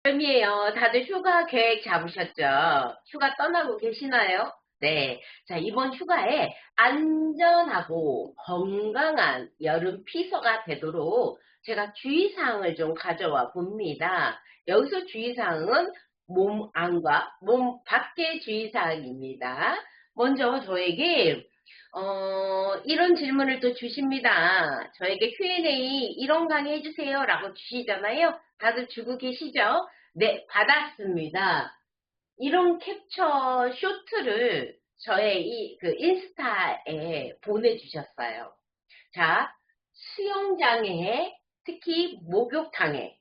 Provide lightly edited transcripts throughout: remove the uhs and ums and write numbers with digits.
여름이에요. 다들 휴가 계획 잡으셨죠? 휴가 떠나고 계시나요? 네. 자, 이번 휴가에 안전하고 건강한 여름 피서가 되도록 제가 주의사항을 좀 가져와 봅니다. 여기서 주의사항은 몸 안과 몸 밖의 주의사항입니다. 먼저 저에게 이런 질문을 또 주십니다. 저에게 Q&A 이런 강의 해주세요 라고 주시잖아요. 다들 주고 계시죠? 네, 받았습니다. 이런 캡처 쇼트를 저의 그 인스타에 보내주셨어요. 자, 수영장에, 특히 목욕탕에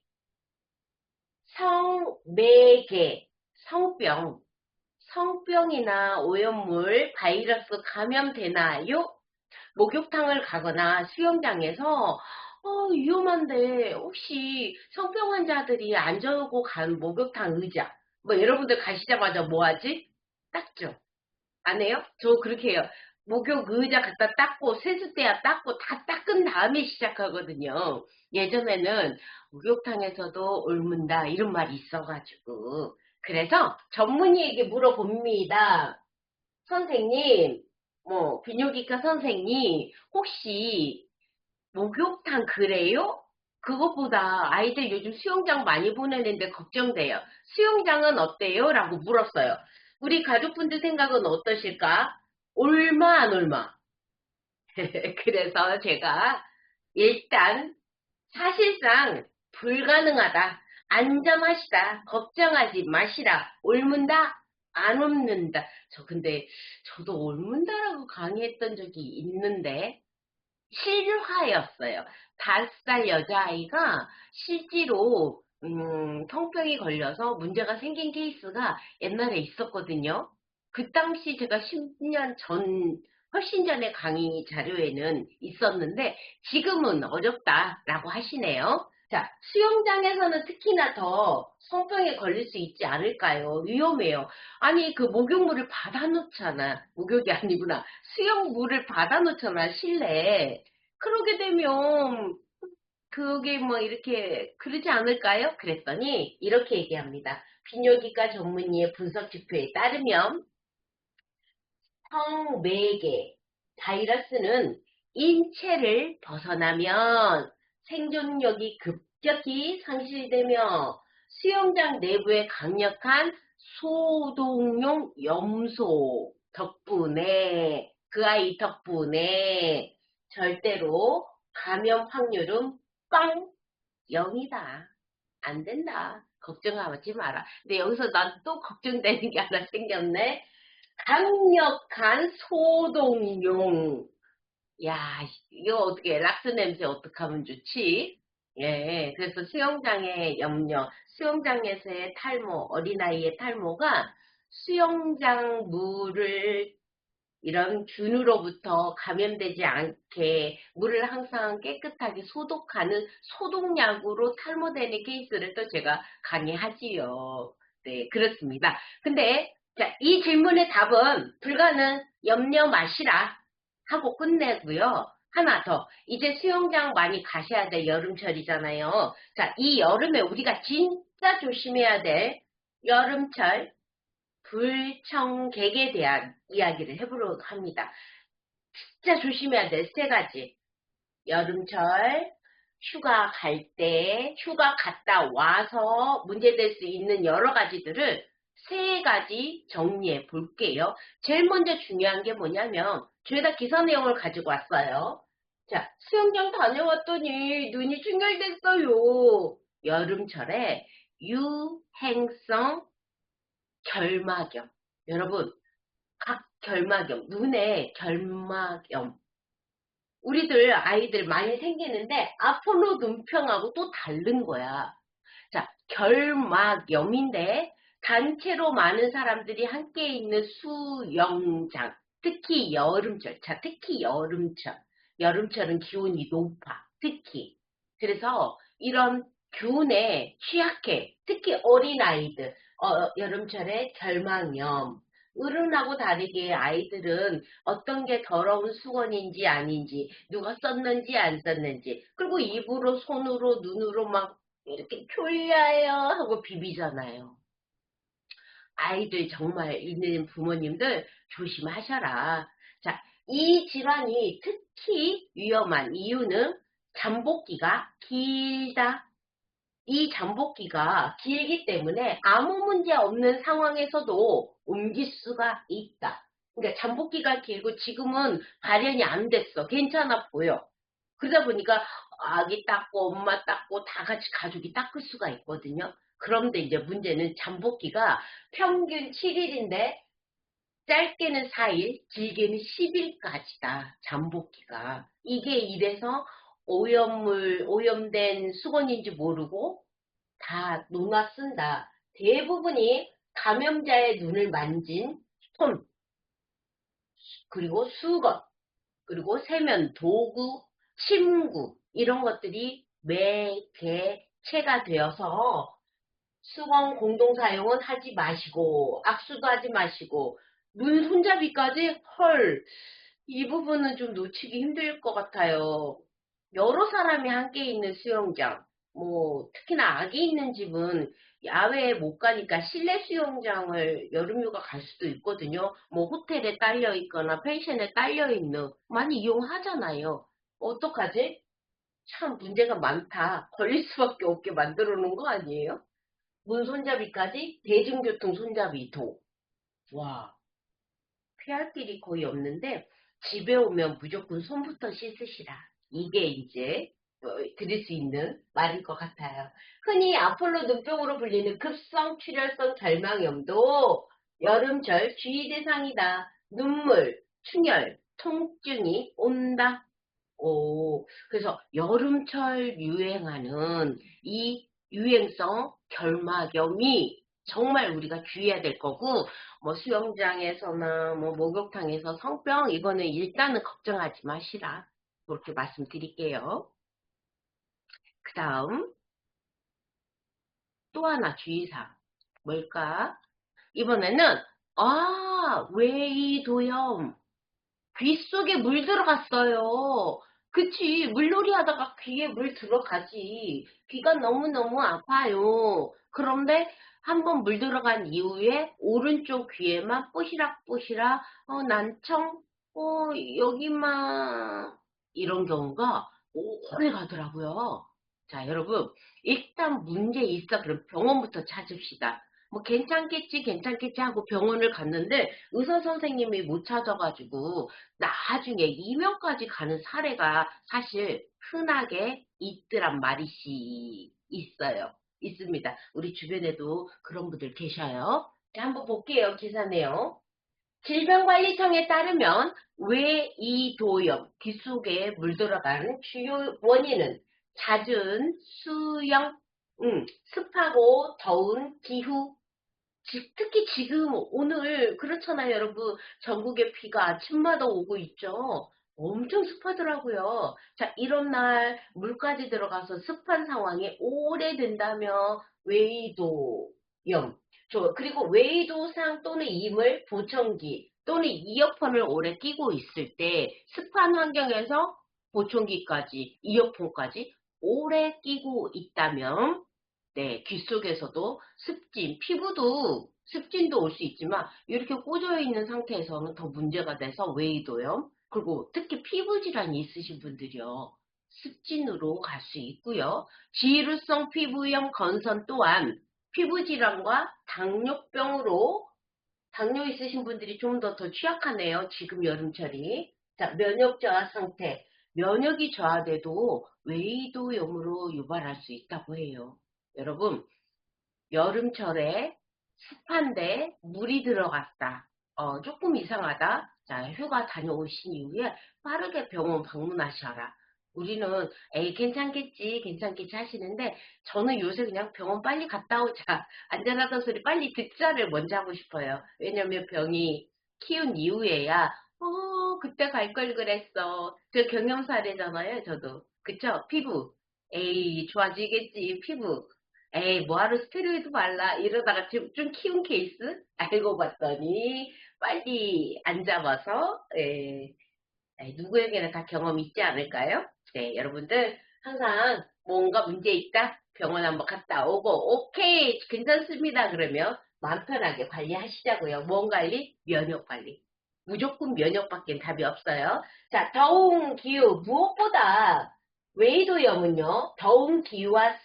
성매개, 성병이나 오염물, 바이러스 감염되나요? 목욕탕을 가거나 수영장에서 위험한데 혹시 성병 환자들이 앉아오고 간 목욕탕 의자 뭐 여러분들 가시자마자 뭐 하지? 닦죠? 안 해요? 저 그렇게 해요. 목욕 의자 갖다 닦고 세수대야 닦고 다 닦은 다음에 시작하거든요. 예전에는 목욕탕에서도 옮는다 이런 말이 있어가지고 그래서 전문의에게 물어봅니다. 선생님, 뭐 비뇨기과 선생님 혹시 목욕탕 그래요? 그것보다 아이들 요즘 수영장 많이 보내는데 걱정돼요. 수영장은 어때요? 라고 물었어요. 우리 가족분들 생각은 어떠실까? 올마 안 올마? 그래서 제가 일단 사실상 불가능하다. 안전하시다. 걱정하지 마시라. 옮는다? 안 옮는다. 근데 저도 옮는다라고 강의했던 적이 있는데 실화였어요. 5살 여자아이가 실제로 성병이 걸려서 문제가 생긴 케이스가 옛날에 있었거든요. 그 당시 제가 10년 전, 훨씬 전에 강의 자료에는 있었는데 지금은 어렵다라고 하시네요. 자, 수영장에서는 특히나 더 성병에 걸릴 수 있지 않을까요? 위험해요. 아니, 그 목욕물을 받아놓잖아. 목욕이 아니구나. 수영물을 받아놓잖아, 실내에. 그러게 되면 그게 뭐 이렇게 그러지 않을까요? 그랬더니 이렇게 얘기합니다. 비뇨기과 전문의의 분석 지표에 따르면 성매개 바이러스는 인체를 벗어나면 생존력이 급격히 상실되며 수영장 내부의 강력한 소독용 염소 덕분에 그 아이 덕분에 절대로 감염 확률은 빵 0이다. 안 된다. 걱정하지 마라. 근데 여기서 난 또 걱정되는 게 하나 생겼네. 강력한 소독용. 야, 이거 어떻게, 락스 냄새 어떡하면 좋지? 예, 그래서 수영장의 염려, 수영장에서의 탈모, 어린아이의 탈모가 수영장 물을 이런 균으로부터 감염되지 않게 물을 항상 깨끗하게 소독하는 소독약으로 탈모되는 케이스를 또 제가 강의하지요. 네, 그렇습니다. 근데 자, 이 질문의 답은 불가능, 염려 마시라 하고 끝내고요. 하나 더, 이제 수영장 많이 가셔야 돼. 여름철이잖아요. 자, 이 여름에 우리가 진짜 조심해야 될 여름철 불청객에 대한 이야기를 해보려고 합니다. 진짜 조심해야 될 세 가지. 여름철, 휴가 갈 때, 휴가 갔다 와서 문제될 수 있는 여러 가지들을 세 가지 정리해 볼게요. 제일 먼저 중요한 게 뭐냐면, 죄다 기사 내용을 가지고 왔어요. 자, 수영장 다녀왔더니 눈이 충혈됐어요. 여름철에 유행성 결막염. 여러분, 각결막염, 눈에 결막염. 우리들 아이들 많이 생기는데 아폴로 눈병하고 또 다른 거야. 자, 결막염인데 단체로 많은 사람들이 함께 있는 수영장, 특히 여름철. 자, 특히 여름철. 여름철은 기온이 높아. 특히. 그래서 이런 균에 취약해. 특히 어린아이들. 여름철에 결막염. 어른하고 다르게 아이들은 어떤 게 더러운 수건인지 아닌지, 누가 썼는지 안 썼는지, 그리고 입으로, 손으로, 눈으로 막 이렇게 졸려요 하고 비비잖아요. 아이들 정말 있는 부모님들 조심하셔라. 자, 이 질환이 특히 위험한 이유는 잠복기가 길다. 이 잠복기가 길기 때문에 아무 문제 없는 상황에서도 옮길 수가 있다. 그러니까 잠복기가 길고 지금은 발현이 안 됐어. 괜찮아 보여. 그러다 보니까 아기 닦고 엄마 닦고 다 같이 가족이 닦을 수가 있거든요. 그런데 이제 문제는 잠복기가 평균 7일인데 짧게는 4일, 길게는 10일까지다. 잠복기가. 이게 이래서 오염된 수건인지 모르고 다 녹아 쓴다. 대부분이 감염자의 눈을 만진 손, 그리고 수건, 그리고 세면 도구, 침구 이런 것들이 매개체가 되어서 수건 공동 사용은 하지 마시고 악수도 하지 마시고 눈 손잡이까지 헐 이 부분은 좀 놓치기 힘들 것 같아요. 여러 사람이 함께 있는 수영장 뭐 특히나 아기 있는 집은 야외에 못 가니까 실내 수영장을 여름휴가 갈 수도 있거든요. 뭐 호텔에 딸려 있거나 펜션에 딸려 있는 많이 이용하잖아요. 어떡하지? 참 문제가 많다. 걸릴 수밖에 없게 만들어 놓은 거 아니에요? 문 손잡이까지 대중교통 손잡이도. 와, 피할 길이 거의 없는데 집에 오면 무조건 손부터 씻으시라. 이게 이제 들을 수 있는 말일 것 같아요. 흔히 아폴로 눈병으로 불리는 급성 출혈성 결막염도 여름철 주의 대상이다. 눈물, 충혈, 통증이 온다. 오, 그래서 여름철 유행하는 이 유행성 결막염이 정말 우리가 주의해야 될 거고, 뭐 수영장에서나 뭐 목욕탕에서 성병 이거는 일단은 걱정하지 마시라. 그렇게 말씀드릴게요. 그 다음 또 하나 주의사항. 뭘까? 이번에는 외이도염. 귀 속에 물 들어갔어요. 그치, 물놀이 하다가 귀에 물 들어가지. 귀가 너무너무 아파요. 그런데 한번 물 들어간 이후에 오른쪽 귀에만 뽀시락뽀시락, 난청, 여기만, 이런 경우가 오래 가더라고요. 자, 여러분, 일단 문제 있어. 그럼 병원부터 찾읍시다. 뭐 괜찮겠지, 괜찮겠지 하고 병원을 갔는데 의사 선생님이 못 찾아가지고 나중에 이명까지 가는 사례가 사실 흔하게 있더란 말이시 있어요. 있습니다. 우리 주변에도 그런 분들 계셔요. 자, 한번 볼게요. 기사네요. 질병관리청에 따르면 외이도염, 귀 속에 물 들어가는 주요 원인은 잦은 수영, 습하고 더운 기후, 특히 지금 오늘 그렇잖아요, 여러분. 전국에 비가 아침마다 오고 있죠. 엄청 습하더라고요. 자, 이런 날 물까지 들어가서 습한 상황이 오래된다면 웨이도염. 그리고 웨이도상 또는 이물, 보청기 또는 이어폰을 오래 끼고 있을 때 습한 환경에서 보청기까지, 이어폰까지 오래 끼고 있다면 네, 귀 속에서도 습진, 피부도 습진도 올 수 있지만 이렇게 꽂어 있는 상태에서는 더 문제가 돼서 웨이도염, 그리고 특히 피부 질환이 있으신 분들이요. 습진으로 갈 수 있고요. 지루성 피부염 건선 또한 피부 질환과 당뇨병으로 당뇨 있으신 분들이 좀 더 취약하네요. 지금 여름철이. 자, 면역 저하 상태. 면역이 저하돼도 웨이도염으로 유발할 수 있다고 해요. 여러분, 여름철에 습한데 물이 들어갔다. 조금 이상하다. 자, 휴가 다녀오신 이후에 빠르게 병원 방문하셔라. 우리는 에이 괜찮겠지 괜찮겠지 하시는데 저는 요새 그냥 병원 빨리 갔다 오자 안전하다는 소리 빨리 듣자를 먼저 하고 싶어요. 왜냐면 병이 키운 이후에야 그때 갈 걸 그랬어. 저 경험 사례잖아요. 저도 그쵸? 피부 에이 좋아지겠지 피부 에이, 뭐하러 스테로이드 발라? 이러다가 좀 키운 케이스? 알고 봤더니, 빨리 안 잡아서, 누구에게나 다 경험 있지 않을까요? 네, 여러분들, 항상, 뭔가 문제 있다? 병원 한번 갔다 오고, 오케이, 괜찮습니다. 그러면 마음 편하게 관리하시자고요. 뭔 관리? 면역 관리. 무조건 면역밖엔 답이 없어요. 자, 더운 기후, 무엇보다 웨이도염은요, 더운 기후와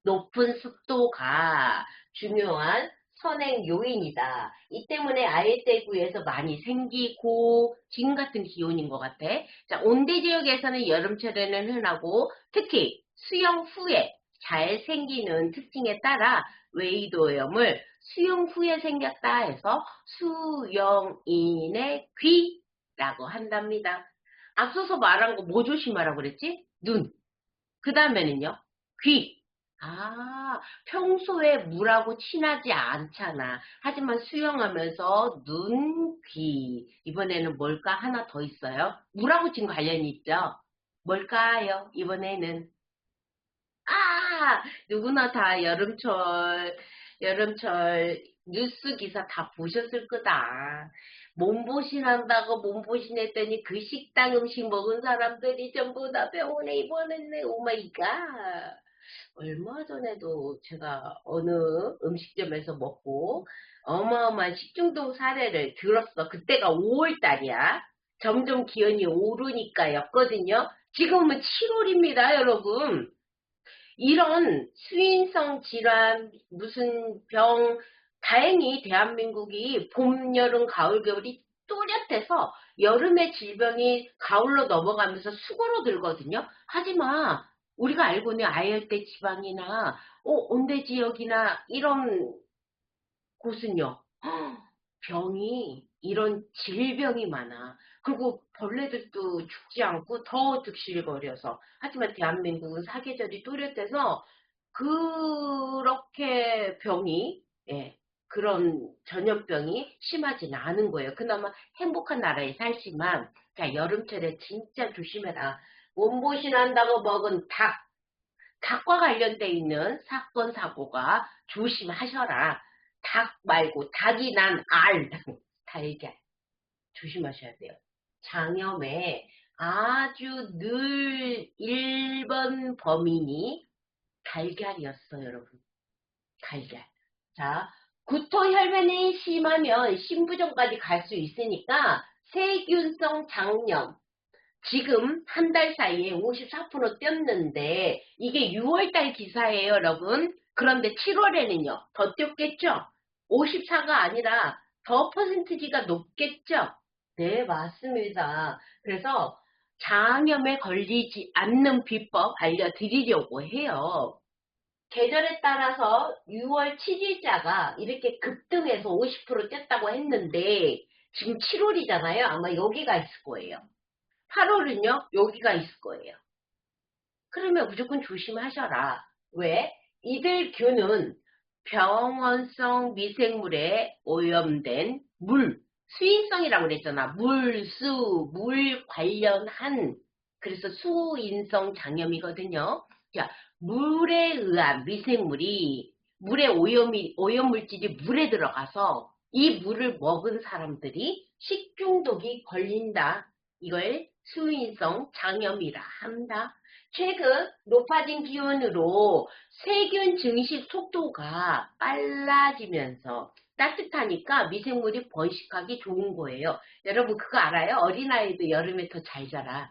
높은 습도가 중요한 선행 요인이다. 이 때문에 아열대구에서 많이 생기고 지금 같은 기온인 것 같아. 자, 온대 지역에서는 여름철에는 흔하고 특히 수영 후에 잘 생기는 특징에 따라 웨이도염을 수영 후에 생겼다 해서 수영인의 귀라고 한답니다. 앞서서 말한 거 뭐 조심하라고 그랬지? 눈. 그 다음에는요? 귀. 아, 평소에 물하고 친하지 않잖아. 하지만 수영하면서 눈, 귀. 이번에는 뭘까? 하나 더 있어요. 물하고 지금 관련이 있죠? 뭘까요? 이번에는. 아, 누구나 다 여름철 뉴스 기사 다 보셨을 거다. 몸보신한다고 몸보신했더니 그 식당 음식 먹은 사람들이 전부 다 병원에 입원했네. 오마이갓. 얼마 전에도 제가 어느 음식점에서 먹고 어마어마한 식중독 사례를 들었어. 그때가 5월달이야. 점점 기온이 오르니까였거든요. 지금은 7월입니다, 여러분. 이런 수인성 질환, 무슨 병, 다행히 대한민국이 봄, 여름, 가을, 겨울이 또렷해서 여름의 질병이 가을로 넘어가면서 수그러들거든요. 하지만 우리가 알고 있는 아열대 지방이나 온대 지역이나 이런 곳은요. 병이 이런 질병이 많아. 그리고 벌레들도 죽지 않고 더 득실거려서. 하지만 대한민국은 사계절이 뚜렷해서 그렇게 병이 예, 그런 전염병이 심하지는 않은 거예요. 그나마 행복한 나라에 살지만 자 여름철에 진짜 조심해라. 몸보신한다고 먹은 닭과 관련돼 있는 사건 사고가 조심하셔라. 닭 말고 닭이 난 알, 달걀 조심하셔야 돼요. 장염에 아주 늘 1번 범인이 달걀이었어, 여러분. 달걀. 자, 구토 혈변이 심하면 신부전까지 갈 수 있으니까 세균성 장염. 지금 한 달 사이에 54% 뛰었는데 이게 6월달 기사예요, 여러분. 그런데 7월에는요, 더 뛰었겠죠? 54가 아니라 더 퍼센티지가 높겠죠? 네, 맞습니다. 그래서 장염에 걸리지 않는 비법 알려드리려고 해요. 계절에 따라서 6월 7일자가 이렇게 급등해서 50% 뛰었다고 했는데 지금 7월이잖아요. 아마 여기가 있을 거예요. 8월은요, 여기가 있을 거예요. 그러면 무조건 조심하셔라. 왜? 이들 균은 병원성 미생물에 오염된 수인성이라고 그랬잖아. 물 관련한, 그래서 수인성 장염이거든요. 자, 물에 의한 미생물이, 오염물질이 물에 들어가서 이 물을 먹은 사람들이 식중독이 걸린다. 이걸 수인성 장염이라 한다. 최근 높아진 기온으로 세균 증식 속도가 빨라지면서 따뜻하니까 미생물이 번식하기 좋은 거예요. 여러분 그거 알아요? 어린아이도 여름에 더 잘 자라.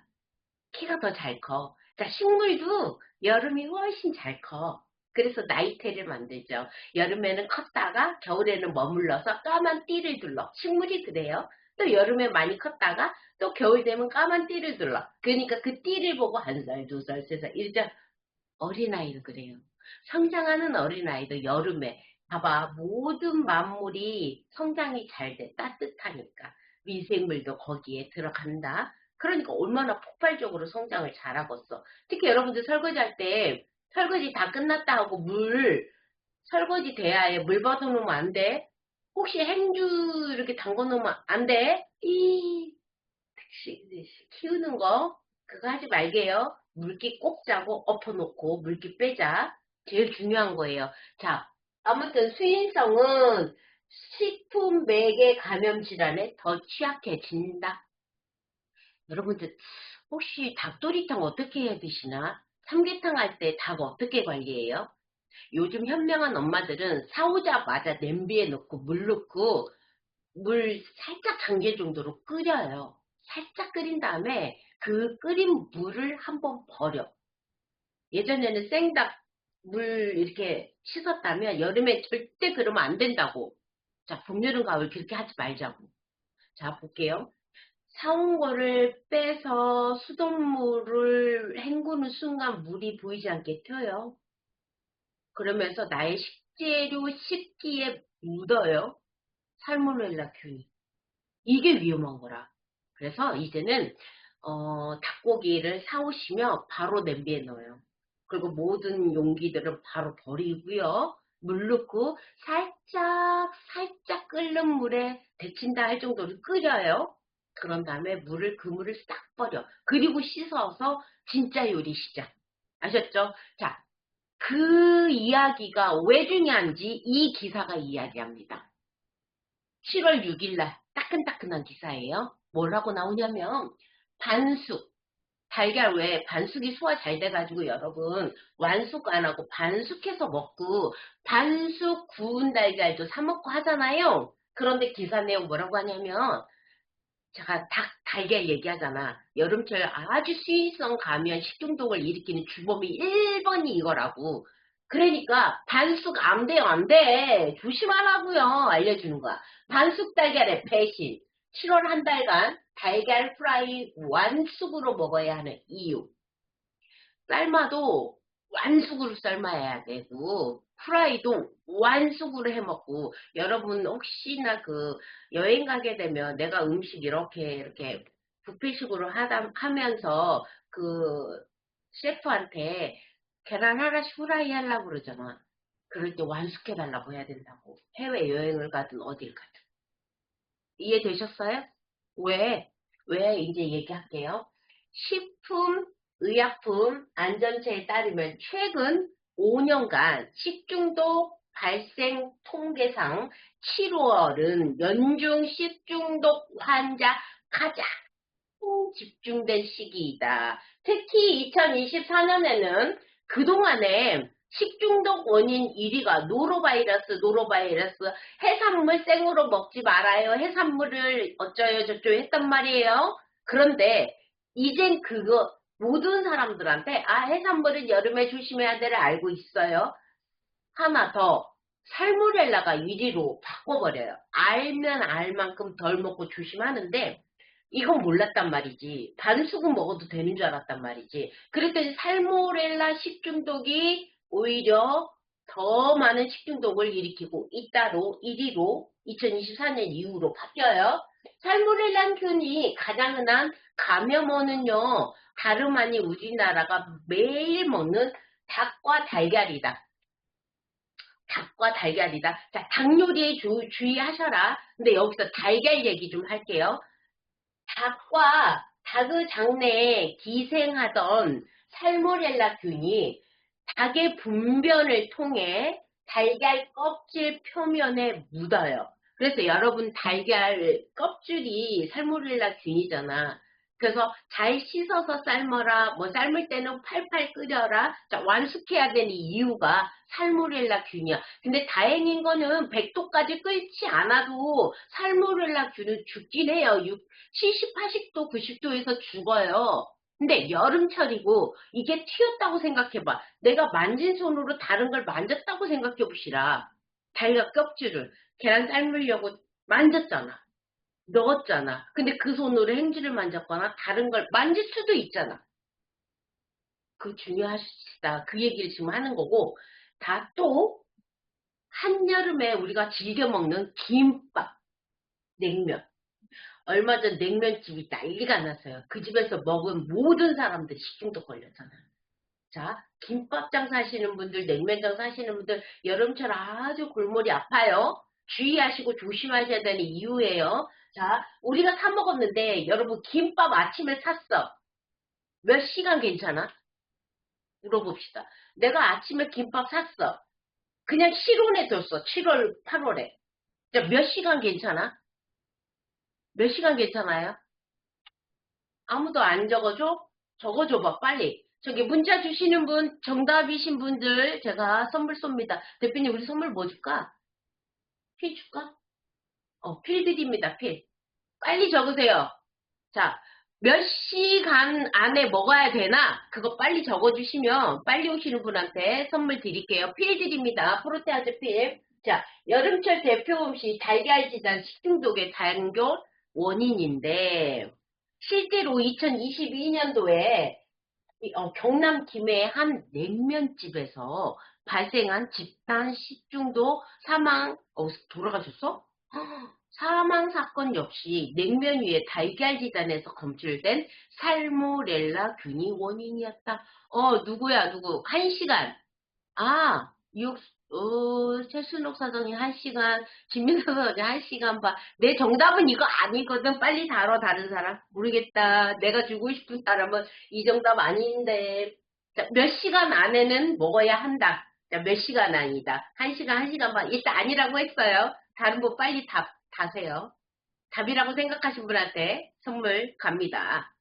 키가 더 잘 커. 자, 식물도 여름이 훨씬 잘 커. 그래서 나이테를 만들죠. 여름에는 컸다가 겨울에는 머물러서 까만 띠를 둘러. 식물이 그래요. 또 여름에 많이 컸다가 또 겨울 되면 까만 띠를 둘러. 그러니까 그 띠를 보고 한 살, 두 살, 세 살, 일자 어린아이도 그래요. 성장하는 어린아이도 여름에 봐봐 모든 만물이 성장이 잘 돼. 따뜻하니까 미생물도 거기에 들어간다. 그러니까 얼마나 폭발적으로 성장을 잘하겠어. 특히 여러분들 설거지할 때 설거지 다 끝났다 하고 설거지 대야에 물 받아놓으면 안 돼. 혹시 행주 이렇게 담궈놓으면 안 돼. 키우는 거 그거 하지 말게요. 물기 꼭 짜고 엎어놓고 물기 빼자. 제일 중요한 거예요. 자, 아무튼 수인성은 식품 매개 감염 질환에 더 취약해진다. 여러분들 혹시 닭도리탕 어떻게 해 드시나? 삼계탕 할 때 닭 어떻게 관리해요? 요즘 현명한 엄마들은 사오자마자 냄비에 넣고 물 넣고 물 살짝 잠길 정도로 끓여요. 살짝 끓인 다음에 그 끓인 물을 한번 버려. 예전에는 생닭 물 이렇게 씻었다면 여름에 절대 그러면 안 된다고. 자, 봄, 여름, 가을 그렇게 하지 말자고. 자, 볼게요. 사온 거를 빼서 수돗물을 헹구는 순간 물이 보이지 않게 튀어요. 그러면서 나의 식재료 식기에 묻어요. 살모넬라균이. 이게 위험한 거라. 그래서 이제는 닭고기를 사오시면 바로 냄비에 넣어요. 그리고 모든 용기들은 바로 버리고요. 물 넣고 살짝 끓는 물에 데친다 할 정도로 끓여요. 그런 다음에 그 물을 싹 버려. 그리고 씻어서 진짜 요리 시작. 아셨죠? 자, 그 이야기가 왜 중요한지 이 기사가 이야기합니다. 7월 6일날 따끈따끈한 기사예요. 뭐라고 나오냐면 반숙, 달걀 왜 반숙이 소화 잘 돼가지고 여러분 완숙 안 하고 반숙해서 먹고 반숙 구운 달걀도 사 먹고 하잖아요. 그런데 기사 내용 뭐라고 하냐면 제가 달걀 얘기하잖아. 여름철 아주 수인성 감염 식중독을 일으키는 주범이 1번이 이거라고. 그러니까 반숙 안 돼요, 안 돼. 조심하라고요. 알려주는 거야. 반숙 달걀의 배신. 7월 한 달간 달걀 프라이 완숙으로 먹어야 하는 이유. 삶아도 완숙으로 삶아야 되고 프라이도 완숙으로 해 먹고 여러분 혹시나 그 여행 가게 되면 내가 음식 이렇게 뷔페식으로 하면서 그 셰프한테 계란 하나씩 후라이 하려고 그러잖아. 그럴 때 완숙해 달라고 해야 된다고. 해외 여행을 가든 어딜 가든. 이해되셨어요? 왜? 왜 이제 얘기할게요. 식품의약품 안전처에 따르면 최근 5년간 식중독 발생 통계상 7월은 연중 식중독 환자 가장 집중된 시기이다. 특히 2024년에는 그동안에 식중독 원인 1위가 노로바이러스, 해산물 생으로 먹지 말아요. 해산물을 어쩌요 저쩌요 했단 말이에요. 그런데 이젠 그거 모든 사람들한테 해산물은 여름에 조심해야 되를 알고 있어요. 하나 더 살모넬라가 1위로 바꿔버려요. 알면 알 만큼 덜 먹고 조심하는데 이건 몰랐단 말이지. 반숙은 먹어도 되는 줄 알았단 말이지. 그랬더니 살모넬라 식중독이 오히려 더 많은 식중독을 일으키고 잇따로 1위로 2024년 이후로 바뀌어요. 살모넬라균이 가장 흔한 감염원은요. 다름 아닌 우리나라가 매일 먹는 닭과 달걀이다. 닭과 달걀이다. 자, 닭 요리에 주의하셔라. 근데 여기서 달걀 얘기 좀 할게요. 닭의 장내에 기생하던 살모넬라균이 닭의 분변을 통해 달걀 껍질 표면에 묻어요. 그래서 여러분 달걀 껍질이 살모넬라균이잖아. 그래서 잘 씻어서 삶아라. 뭐 삶을 때는 팔팔 끓여라. 자, 완숙해야 되는 이유가 살모넬라균이야. 근데 다행인 거는 100도까지 끓지 않아도 살모넬라균은 죽긴 해요. 70, 80도, 90도에서 죽어요. 근데 여름철이고 이게 튀었다고 생각해봐. 내가 만진 손으로 다른 걸 만졌다고 생각해보시라. 달걀 껍질을 계란 삶으려고 만졌잖아. 넣었잖아. 근데 그 손으로 행주를 만졌거나 다른 걸 만질 수도 있잖아. 그 중요하시다. 그 얘기를 지금 하는 거고 다 또 한여름에 우리가 즐겨 먹는 김밥, 냉면. 얼마 전 냉면집이 난리가 났어요. 그 집에서 먹은 모든 사람들이 식중독 걸렸잖아. 자, 김밥 장사하시는 분들, 냉면 장사하시는 분들 여름철 아주 골머리 아파요. 주의하시고 조심하셔야 되는 이유예요. 자, 우리가 사 먹었는데 여러분 김밥 아침에 샀어. 몇 시간 괜찮아? 물어봅시다. 내가 아침에 김밥 샀어. 그냥 실온에 뒀어. 7월, 8월에. 자, 몇 시간 괜찮아? 몇 시간 괜찮아요? 아무도 안 적어줘? 적어줘봐, 빨리. 저기 문자 주시는 분, 정답이신 분들 제가 선물 쏩니다. 대표님, 우리 선물 뭐 줄까? 필 줄까? 필 드립니다, 필. 빨리 적으세요. 자, 몇 시간 안에 먹어야 되나? 그거 빨리 적어주시면 빨리 오시는 분한테 선물 드릴게요. 필 드립니다. 프로테아즈 필. 자, 여름철 대표 음식 달걀지단 식중독의 단교 원인인데 실제로 2022년도에 경남 김해의 한 냉면집에서 발생한 집단 식중독 돌아가셨어? 사망 사건 역시 냉면 위에 달걀 지단에서 검출된 살모렐라균이 원인이었다. 누구야, 누구? 1시간. 아, 최순옥 사장이 1시간, 김민석 사장이 1시간 봐. 내 정답은 이거 아니거든. 빨리 다뤄, 다른 사람. 모르겠다. 내가 주고 싶은 사람은 이 정답 아닌데. 자, 몇 시간 안에는 먹어야 한다. 자, 몇 시간 아니다. 1시간, 1시간 반. 일단 아니라고 했어요. 다른 분 빨리 다세요. 답이라고 생각하신 분한테 선물 갑니다.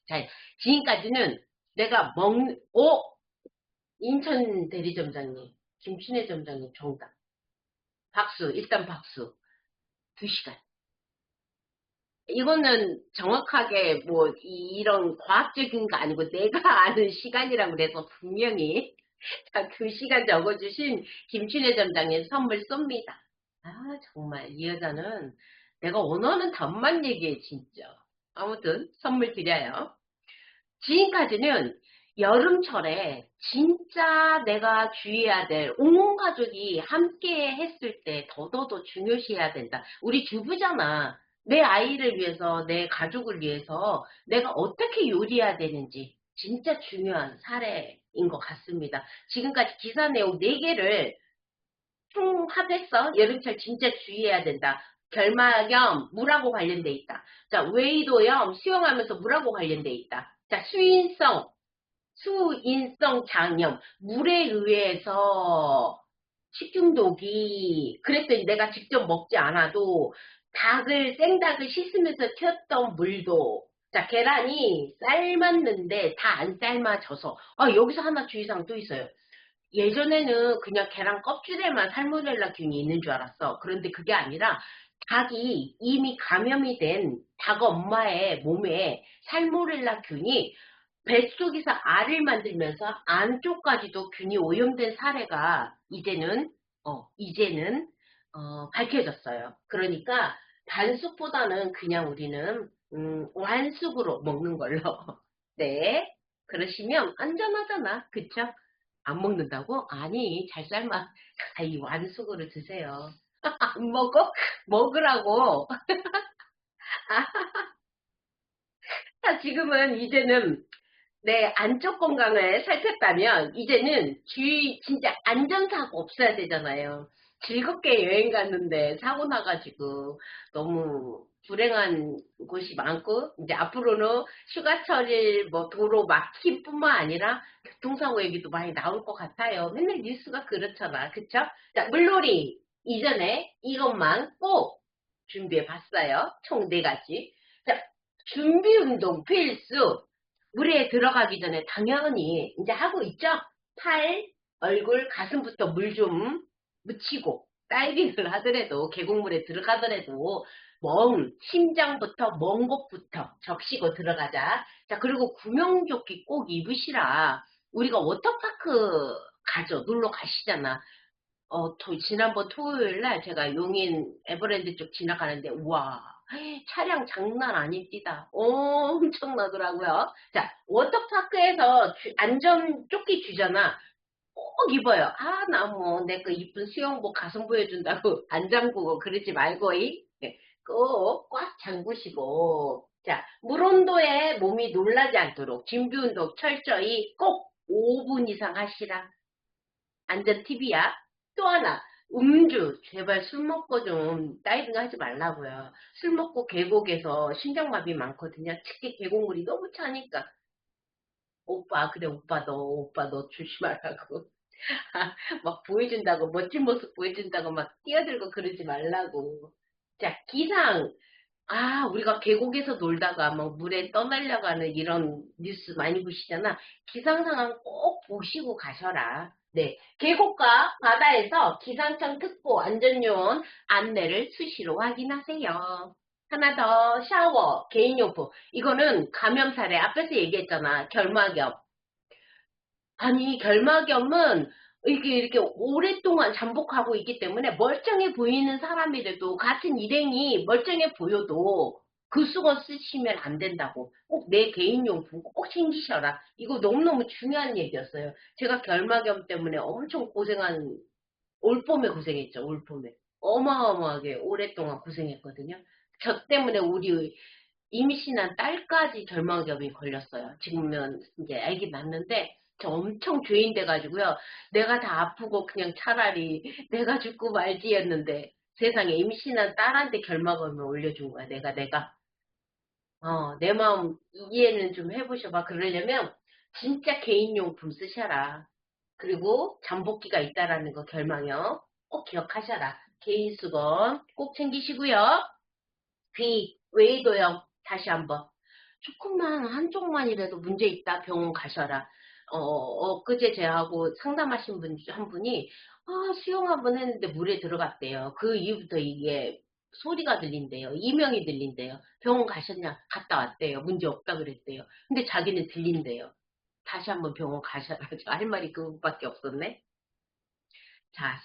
자, 지금까지는 내가 인천 대리점장님, 김춘혜 점장님 정답. 박수, 일단 박수. 2시간. 이거는 정확하게 뭐 이런 과학적인 거 아니고 내가 아는 시간이라고 그래서 분명히 자, 2시간 적어주신 김춘혜 점장님 선물 쏩니다. 아 정말 이 여자는 내가 원하는 답만 얘기해 진짜. 아무튼 선물 드려요. 지금까지는 여름철에 진짜 내가 주의해야 될 온 가족이 함께 했을 때 더더더 중요시해야 된다. 우리 주부잖아. 내 아이를 위해서, 내 가족을 위해서 내가 어떻게 요리해야 되는지 진짜 중요한 사례인 것 같습니다. 지금까지 기사 내용 4개를 총합했어. 여름철 진짜 주의해야 된다. 결막염, 물하고 관련돼 있다. 자, 웨이도염, 수영하면서 물하고 관련돼 있다. 자, 수인성 장염, 물에 의해서 식중독이, 그랬더니 내가 직접 먹지 않아도 생닭을 씻으면서 튀었던 물도, 자, 계란이 삶았는데 다 안 삶아져서, 여기서 하나 주의사항 또 있어요. 예전에는 그냥 계란 껍질에만 살모넬라균이 있는 줄 알았어. 그런데 그게 아니라 닭이 이미 감염이 된 닭 엄마의 몸에 살모넬라균이 뱃속에서 알을 만들면서 안쪽까지도 균이 오염된 사례가 이제는 밝혀졌어요. 그러니까 반숙보다는 그냥 우리는 완숙으로 먹는 걸로. 네. 그러시면 안전하잖아. 그쵸? 안 먹는다고? 아니, 잘 삶아. 이 완숙으로 드세요. 안 먹어? 먹으라고. 지금은 이제는 내 안쪽 건강을 살폈다면 이제는 진짜 안전사고 없어야 되잖아요. 즐겁게 여행 갔는데 사고 나가지고 너무 불행한 곳이 많고 이제 앞으로는 휴가철일 뭐 도로 막힘 뿐만 아니라 교통사고 얘기도 많이 나올 것 같아요. 맨날 뉴스가 그렇잖아. 그쵸? 자, 물놀이 이전에 이것만 꼭 준비해 봤어요. 총 4가지. 자, 준비 운동 필수. 물에 들어가기 전에 당연히 이제 하고 있죠? 팔, 얼굴, 가슴부터 물 좀 묻히고 다이빙을 하더라도 계곡물에 들어가더라도 심장부터 먼 곳부터 적시고 들어가자. 자, 그리고 구명조끼 꼭 입으시라. 우리가 워터파크 가죠. 놀러 가시잖아. 지난번 토요일 날 제가 용인 에버랜드 쪽 지나가는데, 우와, 차량 장난 아닙니다. 엄청나더라고요. 자, 워터파크에서 안전 조끼 주잖아. 꼭 입어요. 나 뭐, 내 그 이쁜 수영복 가슴 보여준다고 안 잠그고 그러지 말고, 꼭 꽉 잠그시고. 자, 물 온도에 몸이 놀라지 않도록 준비 운동 철저히 꼭 5분 이상 하시라. 안전 팁이야. 또 하나, 음주. 제발 술 먹고 좀 다이빙 하지 말라고요. 술 먹고 계곡에서 심장마비 많거든요. 특히 계곡물이 너무 차니까. 오빠, 그래, 오빠, 너 조심하라고. 막 보여준다고, 멋진 모습 보여준다고 막 뛰어들고 그러지 말라고. 자, 기상. 우리가 계곡에서 놀다가 막 물에 떠날려가는 이런 뉴스 많이 보시잖아. 기상 상황 꼭 보시고 가셔라. 네. 계곡과 바다에서 기상청 특보 안전요원 안내를 수시로 확인하세요. 하나 더, 샤워, 개인용품. 이거는 감염사례. 앞에서 얘기했잖아. 결막염. 아니, 결막염은 이렇게 오랫동안 잠복하고 있기 때문에 멀쩡해 보이는 사람이라도 같은 일행이 멀쩡해 보여도 그 수건 쓰시면 안 된다고. 꼭 내 개인용품 꼭 챙기셔라. 이거 너무너무 중요한 얘기였어요. 제가 결막염 때문에 엄청 올봄에 고생했죠, 올봄에. 어마어마하게 오랫동안 고생했거든요. 저 때문에 우리 임신한 딸까지 결막염이 걸렸어요. 지금은 이제 아기 낳는데 저 엄청 죄인 돼가지고요. 내가 다 아프고 그냥 차라리 내가 죽고 말지 했는데 세상에 임신한 딸한테 결막염을 올려준 거야. 내가. 내 마음 이해는 좀 해보셔봐. 그러려면 진짜 개인용품 쓰셔라. 그리고 잠복기가 있다라는 거 결망형 꼭 기억하셔라. 개인 수건 꼭 챙기시고요. 귀, 외이도형 다시 한번. 조금만 한쪽만이라도 문제 있다 병원 가셔라. 엊그제 제하고 상담하신 분 한 분이 수영 한 번 했는데 물에 들어갔대요. 그 이후부터 이게 소리가 들린대요. 이명이 들린대요. 병원 가셨냐? 갔다 왔대요. 문제 없다 그랬대요. 근데 자기는 들린대요. 다시 한번 병원 가셔라. 할 말이 그거밖에 없었네. 자,